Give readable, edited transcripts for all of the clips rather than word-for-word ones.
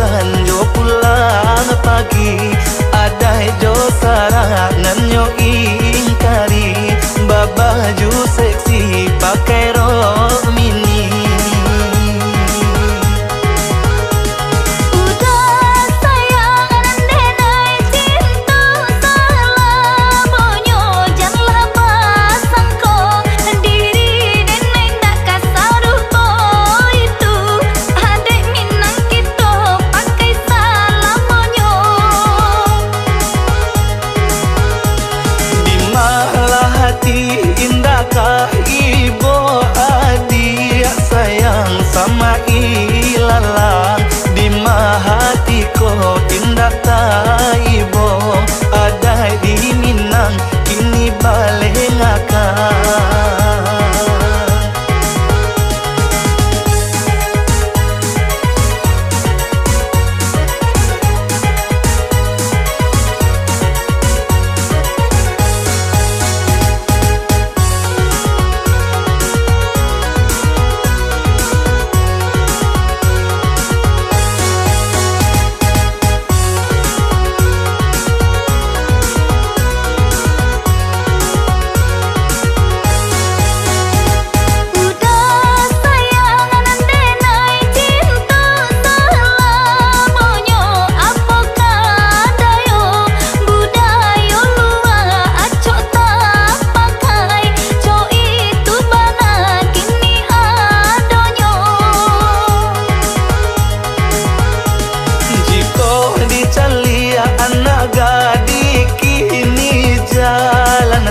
sanjo pulang pagi, ada jo sarangan yo ingkari, babaju seksi pakai rok mini. Indahkah ibu adik sayang sama ilalang, di hatiku indah tak ibu ada di Minang kini balik ngakak.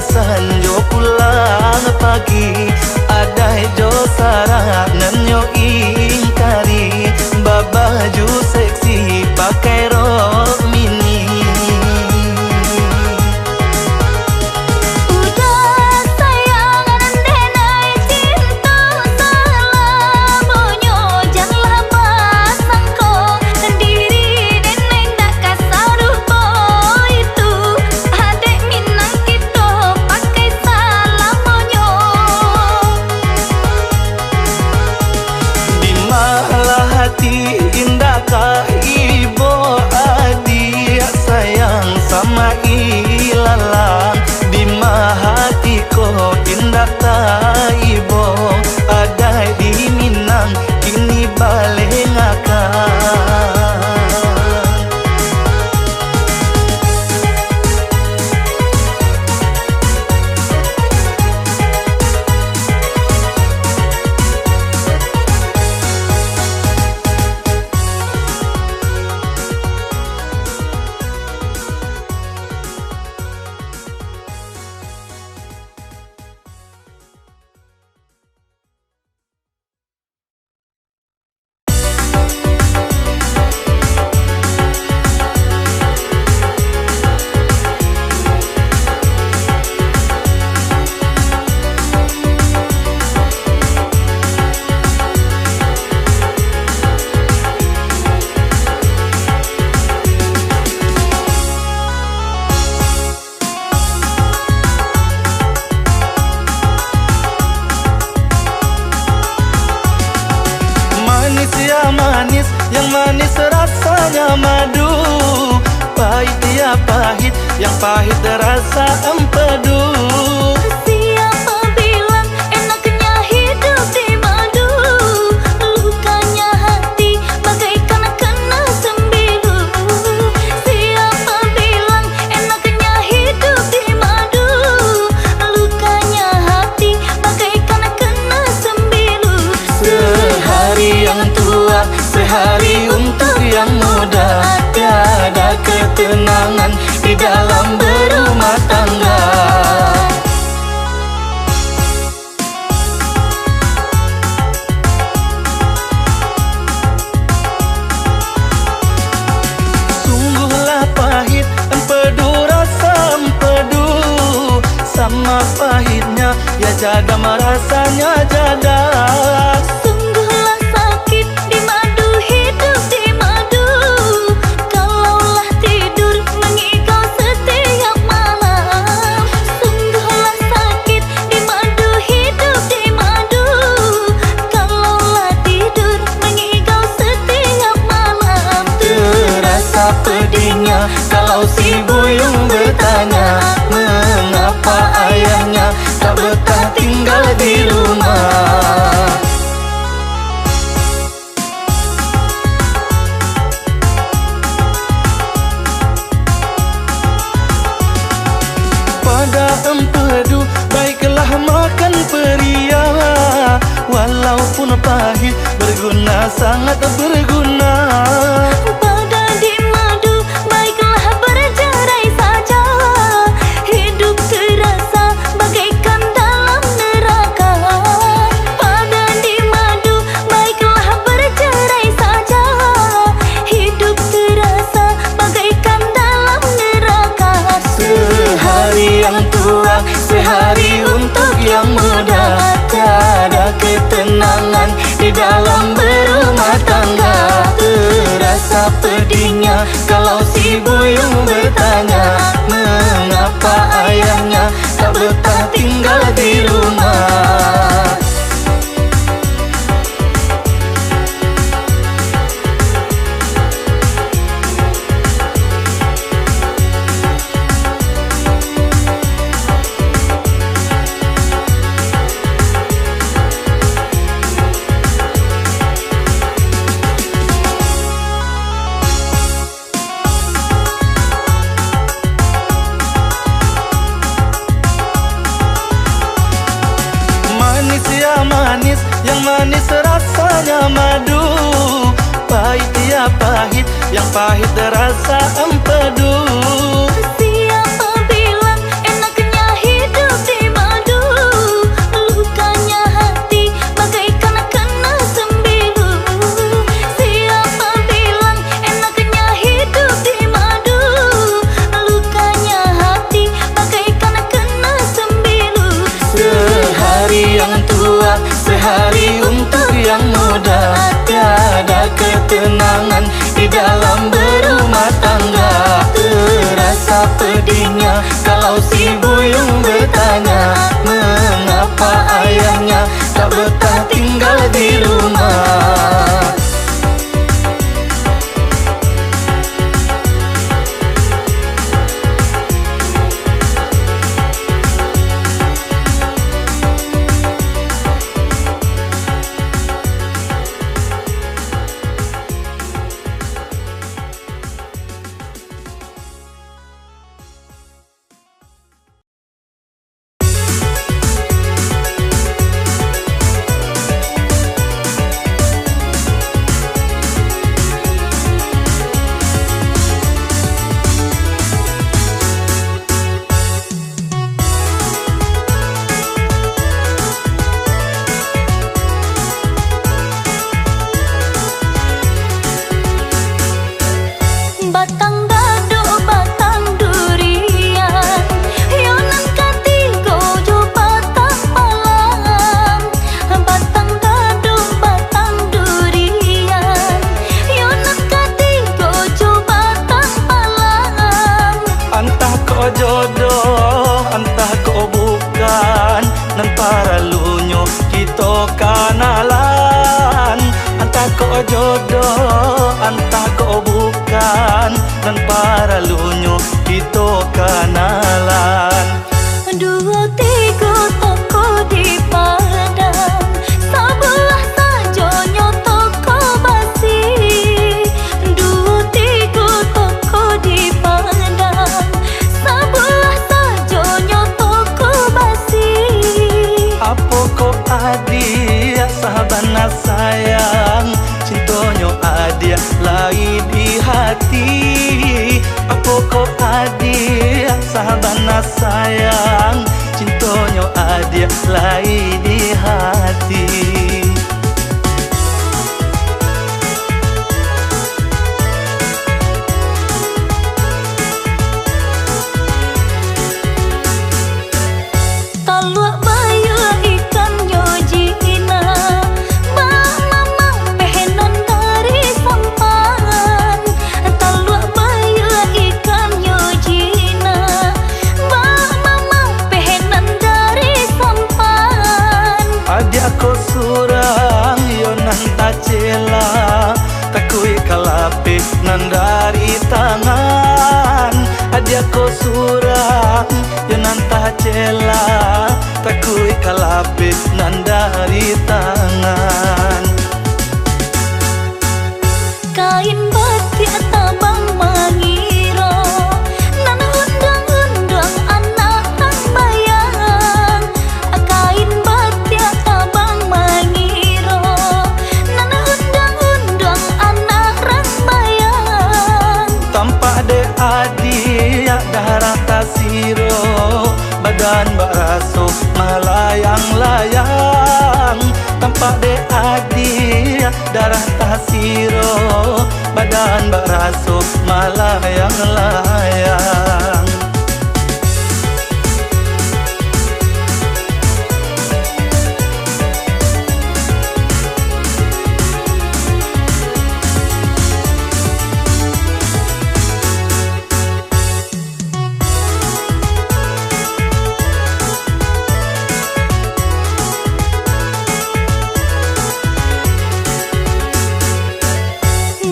Sanjo pulang pagi, ada jo sarangan yo ingkari, babaju seksi pakai rok mini. Indahkah ibu adik sayang sama ilalang, di hatiku indah tak ibu ada di Minang kini balik ngakak. Manis, yang manis rasanya madu, pahit ya pahit, yang pahit rasa empedu. Siapa bilang enaknya hidup di madu, lukanya hati bagaikan kena sembilu. Siapa bilang enaknya hidup di madu, lukanya hati bagaikan kena sembilu. Sehari yang tua, sehari untuk yang muda, tiada ketenangan di dalam berumah tangga. Sungguhlah pahit empedu rasa empedu, sama pahitnya ya jada rasanya jada. Sungguhlah sakit di madu, hidup di madu, kalaulah tidur mengigau setiap malam. Sungguhlah sakit di madu, hidup di madu, kalaulah tidur mengigau setiap malam. Kalau si buyung bertanya mengapa ayahnya tak betah tinggal di rumah. Pada empedu baiklah makan peria, walaupun pahit berguna, sangat berguna. Pada di madu baiklah bercerai saja, hidup terasa bagaikan dalam neraka. Pada di madu baiklah bercerai saja, hidup terasa bagaikan dalam neraka. Sehari yang tua, sehari untuk yang muda, tiada ketenangan di dalam berumah tangga. Terasa pedihnya kalau si buyung bertanya mengapa ayahnya tak betah tinggal di rumah. Manis, yang manis rasanya madu, pahit ya pahit, yang pahit rasa empedu. Siapa bilang enaknya hidup di madu, lukanya hati bagaikan kena sembilu. Siapa bilang enaknya hidup di madu, lukanya hati bagaikan kena sembilu. Sehari yang tua, sehari untuk yang muda, tiada ketenangan di dalam berumah tangga. Terasa pedihnya kalau si buyung bertanya mengapa ayahnya tak betah tinggal di rumah. Batang gado, batang durian, yonan katigo jo batang palang. Batang gado, batang durian, yonan katigo jo batang palang. Entah kau jodoh, entah kau bukan, nan para lunyo kita kanalan. Entah kau jodoh, entah kau bukan, nan para lunyo kita kanalan. Dua tiga toko di Padang, sebelah sajonyo toko basi. Dua tiga toko di Padang, sebelah sajonyo toko basi. Apa kau adia sahabana sayang, cintonyo adia lai di hati. Apa kau adia sahabana sayang, cintonyo adia lai di hati. Talua bayu ikan nyojina, bang mama pehenan dari sampan. Talua bayu ikan nyojina, bang mama pehenan dari sampan. Adia ko surang yo nan tacela, takui kalape nan dari tangan. ko surang yo nantah cela takui kalape nan dari tangan kain batik tabang mangiro nan undang-undang anak tang bayang kain batik tabang mangiro nan undang-undang anak rang bayang tampak de adi ya darah tasiro badan baraso malayang-layang tampak de adi ya darah tasiro badan baraso malayang-layang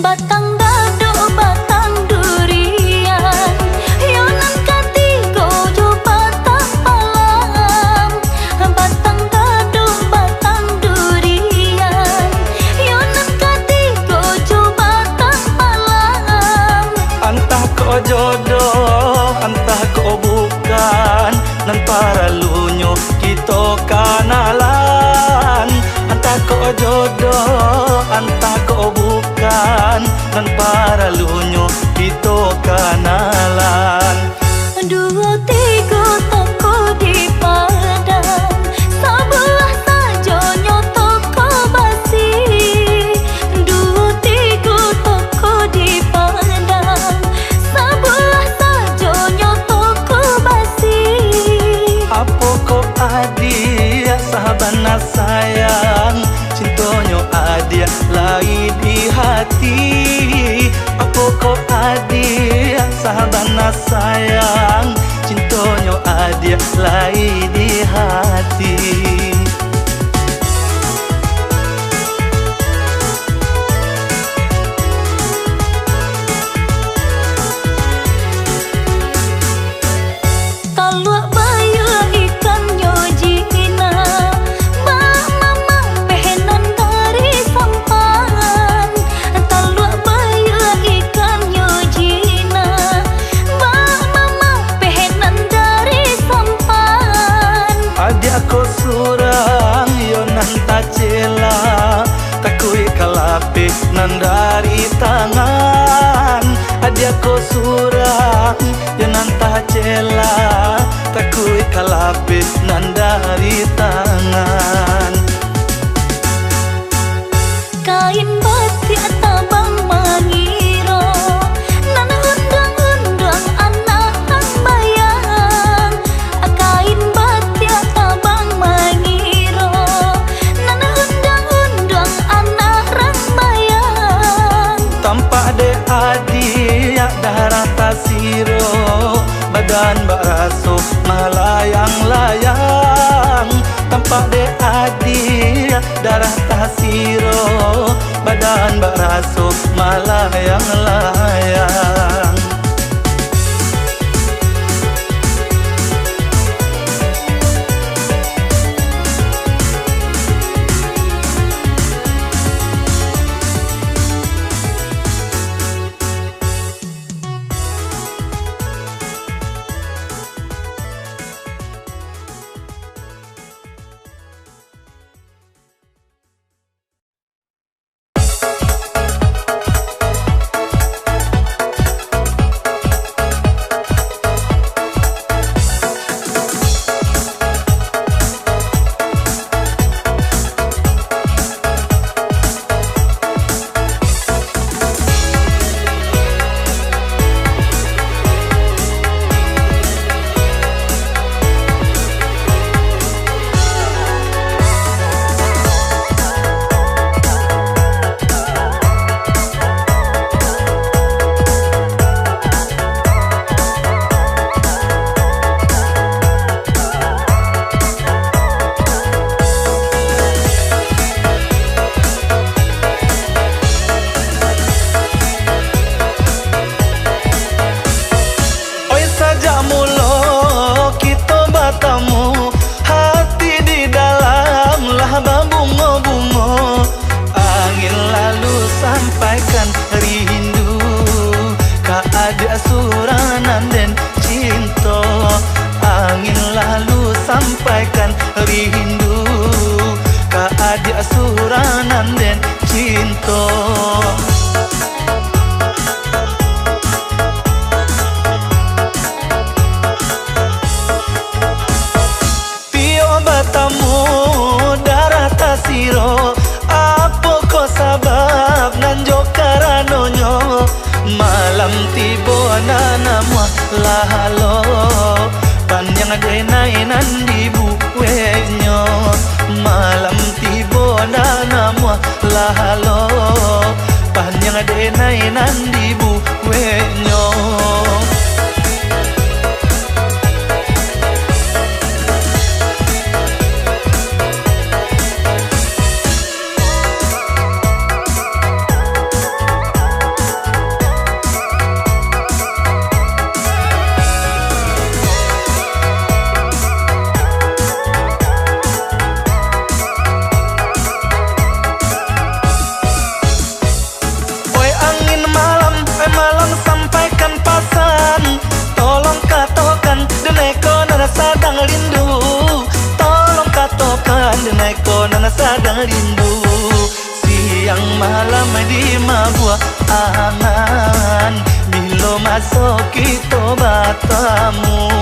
batang dado batang durian yonan katigo jo batang palam batang dado batang durian yonan katigo jo batang palam antah ko jodoh antah ko bukan nan para lunyo kito kanalan antah ko jodoh antah ko bukan nan para lunyo kito kanalan dua tiga toko di padang sebelah sajonyo toko basi dua tiga toko di padang sebelah sajonyo toko basi apo ko adi sahabana sayang cintonyo adia lai di hati apo ko adi sahabana sayang cintonyo adia lai di hati talua bayu ikan nyojina bah mama pehenan dari sampan talua bayu ikan nyojina bah mama pehenan dari sampan adia ko surang yo nanta cela takui kalape nan dari tangan adia ko surang yo nanta cela takui kalape nan dari tangan kain batik tabang mangiro nan undang-undang anak tang bayang kain batik tabang mangiro nan undang-undang anak rang bayang tampak de adi ya darah tasiro badan baraso malayang-layang tampak de adi ya darah tasiro badan baraso malayang-layang Angin lalu sampaikan rindu ka ada suranan dan cinta. Angin lalu sampaikan rindu ka ada suranan dan cinta. Siro apa ko sabab nanjo karanonyo malam tibo nanamwa lahalo panjang denai nandi buwenyo malam tibo nanamwa lahalo panjang denai nandi buwenyo. Sadang rindu siang malam di mabua angan bilo masuk kita batamu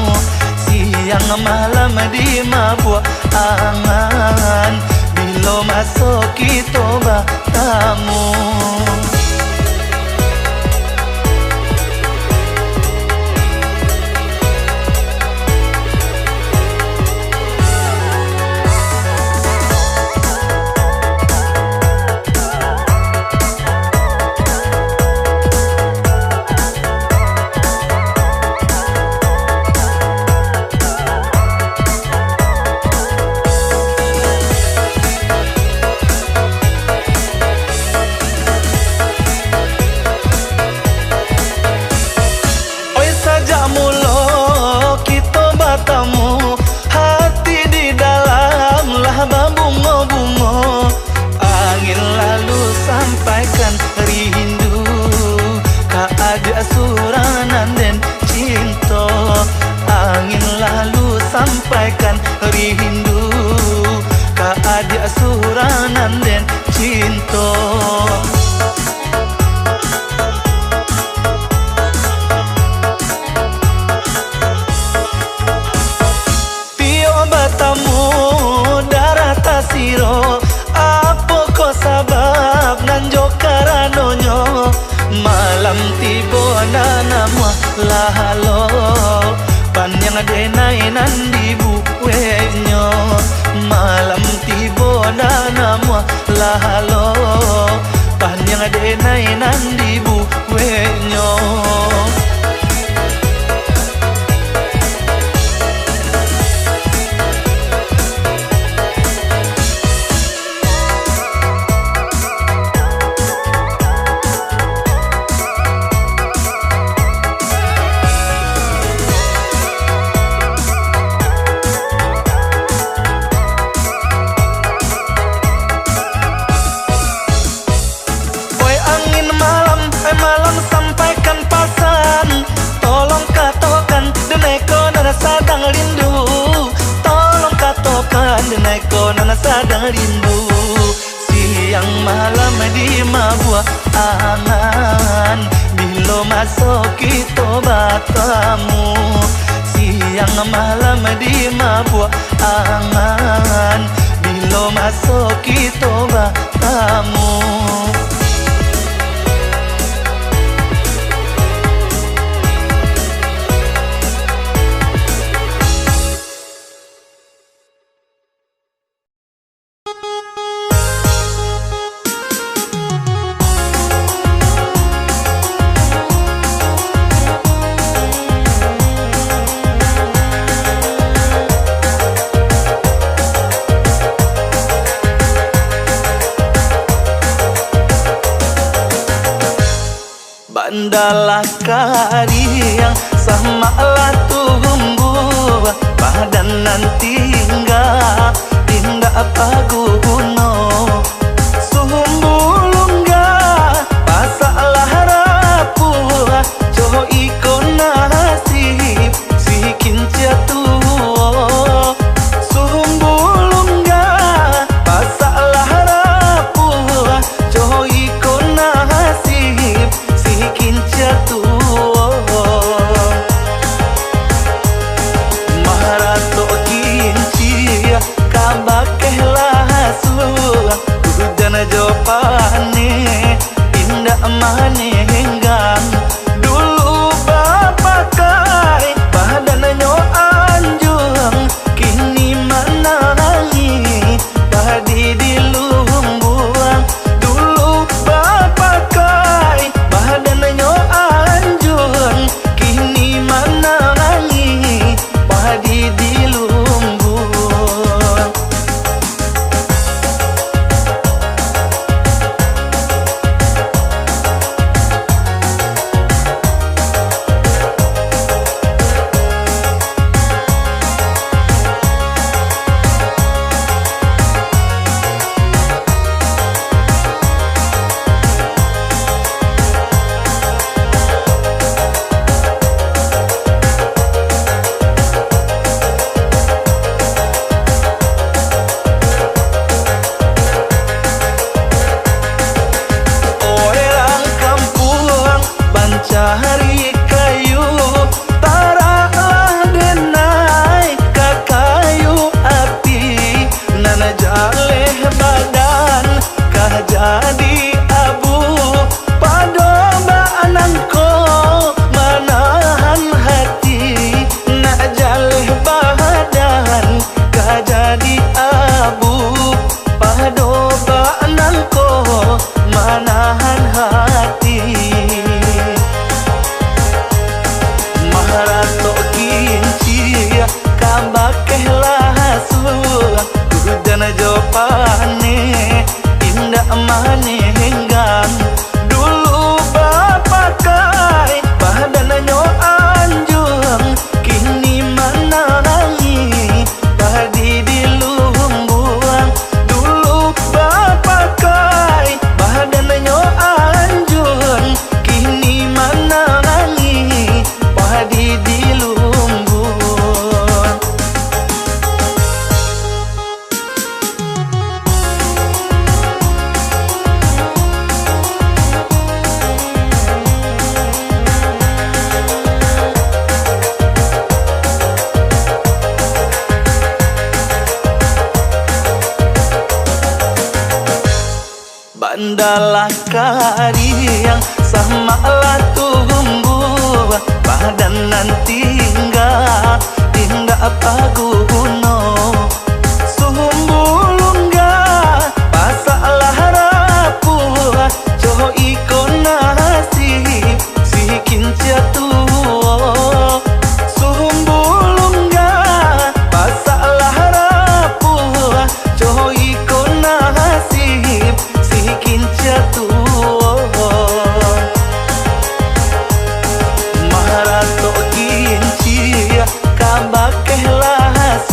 siang malam di mabua angan bilo masuk kita batamu. Suranan dan cinta. Angin lalu sampaikan rindu ka ada suranan dan cinta. Pio batamu darah tasiro apa ko sabab nanjo karanonyo malam tibo nanamwa lahalo panjang denai nandi buwenyo malam tibo nanamwa lahalo panjang denai nandi buwenyo. Malam sampaikan pasan tolong katakan deneko nana sadang rindu tolong katakan deneko nana sadang rindu siang malam di mabua angan bilo masuk kita batamu siang malam di mabua angan bilo masuk kita batamu. Bandalah kariang sama lah tumbuh badan nanti tinggal apa guno Jopane indah manenggang dulu bapakai badannya anjung kini manangi padi di lumbuang dulu bapakai badannya anjung kini manangi padi di lumbuang. Cari kayu taralah denai ka kayu api nana jaleh badan kah jadi abu padoba anangko manahan hati nak jaleh badan kah jadi abu padoba anangko manahan hati. Maharato kinci kabakeh lahasuang hujan Jopane indah manenggang dulu bapakai badannya anjung kini manangi padi di lumbuang dulu bapakai badannya anjung kini manangi padi di lumbuang. Bandalah kariang sama lah tumbuh badan nanti tinggal paguno sumbulungga pasalah rapuh coho ikon nasib si kinca tuo sumbulungga pasalah rapuh coho ikon nasib si kinca tuo. Maharato kinci kabakeh lahas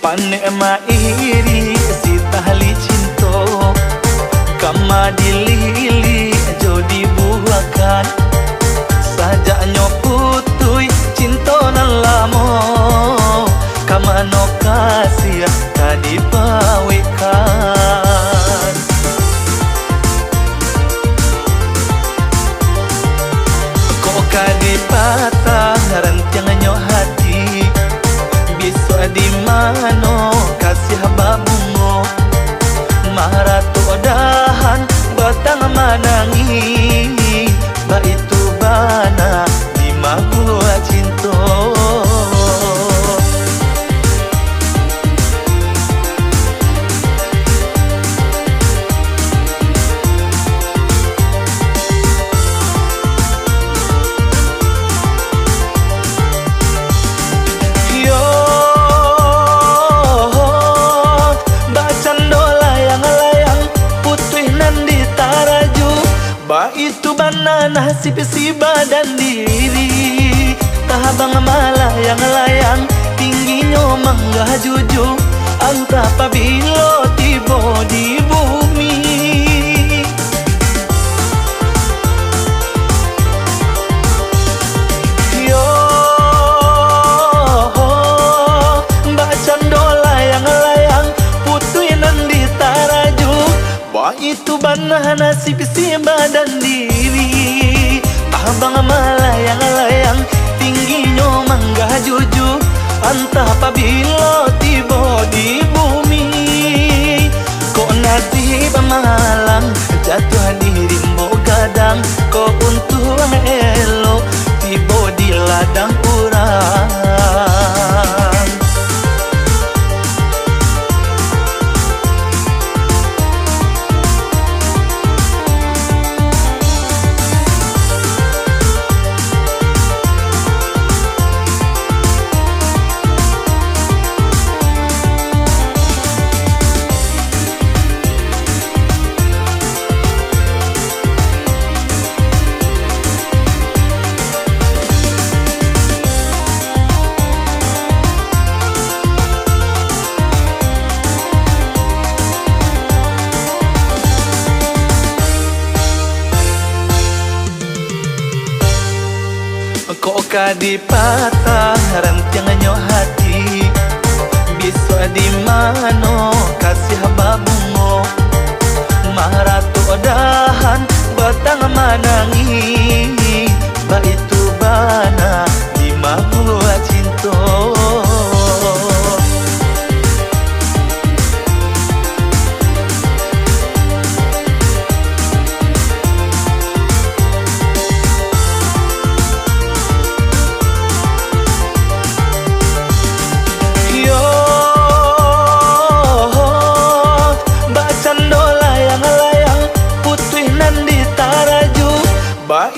Panek mairi si tahli cinto Kama dilili jodi buakan Sajaknya putui cinto nan lamo Kama no kasih tadi pawikan Kok kadi patah rantiangannya hati Bisa di mano kasih babungo Maratu dahan batang manangi Ba itu bana di magua cinto Itu banana si badan diri Tahabang malah yang layang Tingginya mangga juju Anta pabilo tibo di bumi Yo Mbak Candola yang layang Putuinan di taraju Wah itu banana si badan diri Abang malah yang layang Tingginya mangga juju Antah pabilo tibo di bumi Kok nasib malang Jatuh di rimbo gadang Kok untung elo Tibo di ladang urang Kok kadi patah rantiangannya hati Bisa di mano kasih babungo Maratu dahan batang manangi Ba itu bana di magua cinto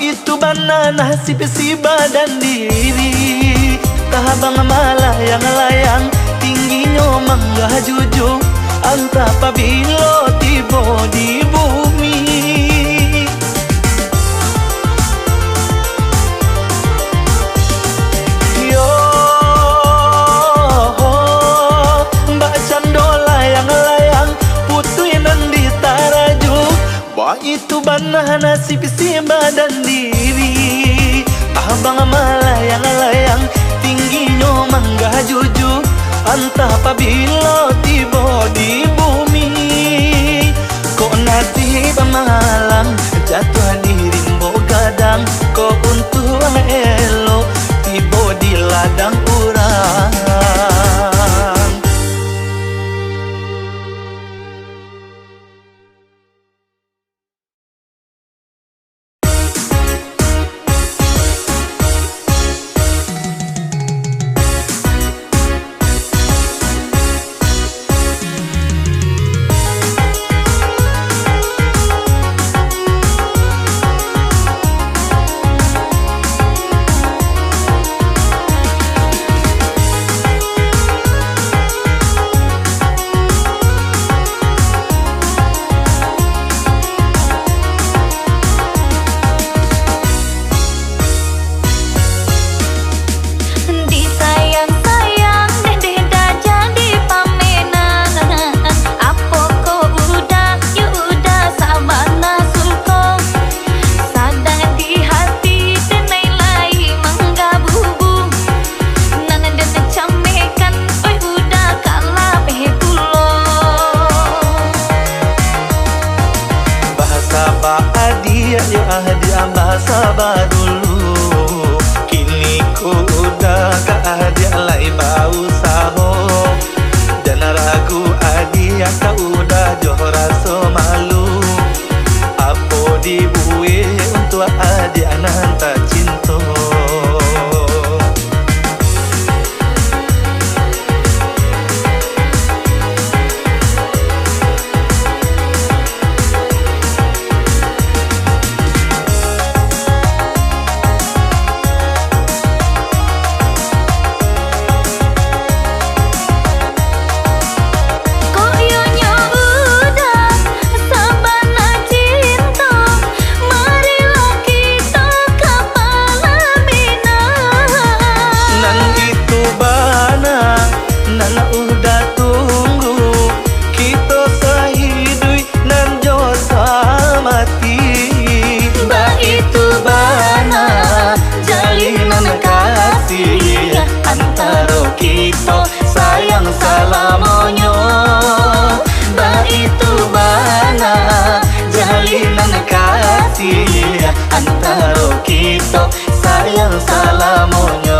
Itu banana si badan diri Tahabang malah yang layang Tingginya mangga juju Anta pabilo tibo di bumi Yo Mbak Candola yang layang Putuinan di taraju Wah itu banana si badan diri Abang malah yang layang Tingginya mangga juju Antah pabilo tibo di bumi Kok nasib malang Jatuh di rimbo gadang Kok untung elo Tibo di ladang urang ku udah keadaan lai bau saho dan ragu adia ka udah joh rasa malu apo dibuih untuk adia nanta cinta. Nana udah tunggu kita sahidui nan jo samati ba itu bana jalinan kasih antara kita sayang salamonyo ba itu bana jalinan kasih antara kita sayang salamonyo.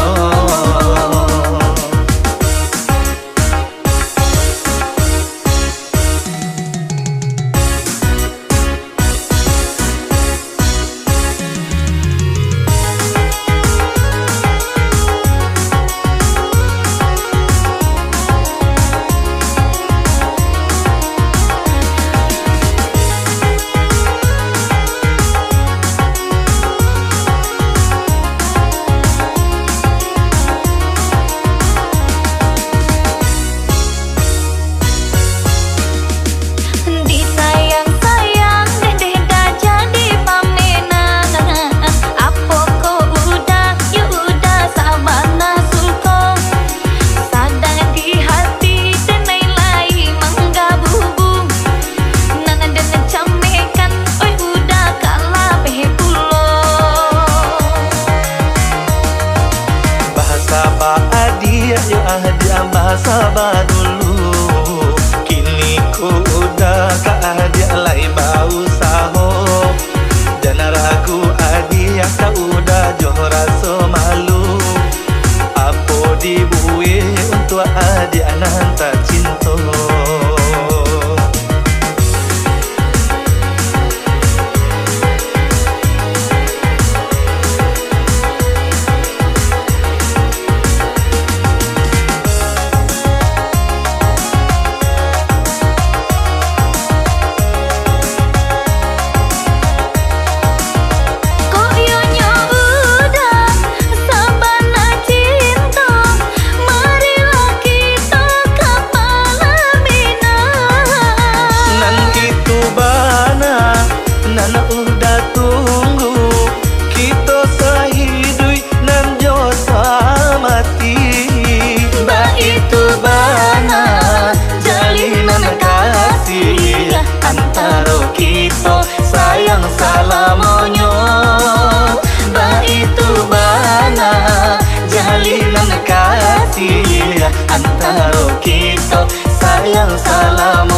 Dia bahasa dulu kini ku udah keadaan lai bau saho dan ragu adia ka udah joh rasa malu apo dibuih untuk adia nanta cinta. Nana udah tunggu kita sahidui nan jo samati ba itu bana jalinan kasih antara kita sayang salamonyo ba itu bana jalinan kasih antara kita sayang salam